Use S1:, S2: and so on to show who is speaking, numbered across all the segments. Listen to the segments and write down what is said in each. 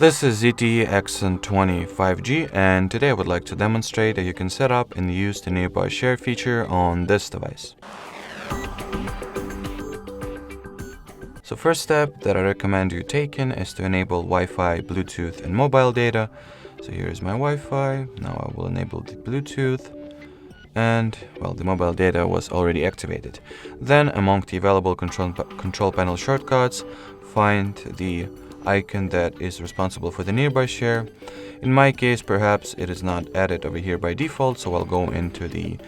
S1: This is ZTE Axon 25G, and today I would like to demonstrate that you can set up and use the nearby share feature on this device. So first step that I recommend you taking is to enable Wi-Fi, Bluetooth and mobile data. So here is my Wi-Fi. Now I will enable the Bluetooth, and well, the mobile data was already activated. Then among the available control panel shortcuts, find the icon that is responsible for the nearby share. In my case, perhaps it is not added over here by default, so I'll go into the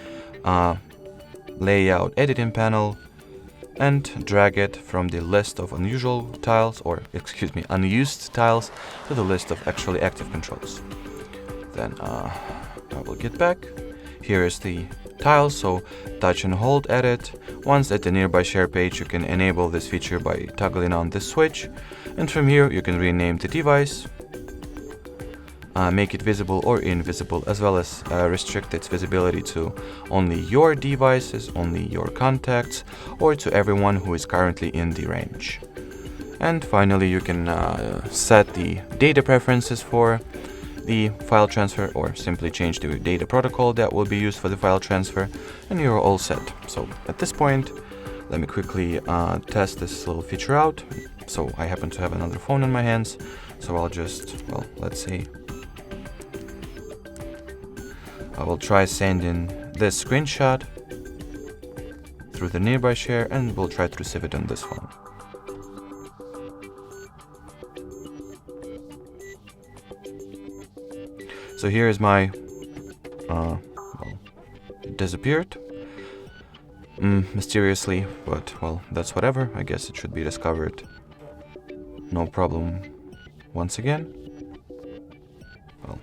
S1: layout editing panel and drag it from the list of unused tiles to the list of actually active controls. Then I will get back. Here is the tile, so touch and hold edit. Once at the nearby share page, you can enable this feature by toggling on this switch, and from here you can rename the device, make it visible or invisible, as well as restrict its visibility to only your devices, only your contacts, or to everyone who is currently in the range. And finally, you can set the data preferences for the file transfer, or simply change the data protocol that will be used for the file transfer, and you're all set. So at this point, let me quickly test this little feature out. So I happen to have another phone in my hands, so I'll just, well, let's see. I will try sending this screenshot through the nearby share, and we'll try to receive it on this phone. So here is my, well, it disappeared mysteriously, but well, that's whatever. I guess it should be discovered. No problem once again. Well,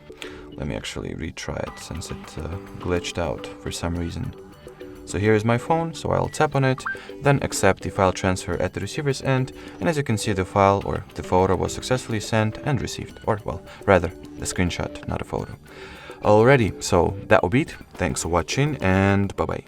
S1: let me actually retry it since it glitched out for some reason. So here is my phone, so I'll tap on it, then accept the file transfer at the receiver's end, and as you can see, the file or the photo was successfully sent and received, or well, rather, the screenshot, not a photo. Alrighty, so that will be it. Thanks for watching, and bye-bye.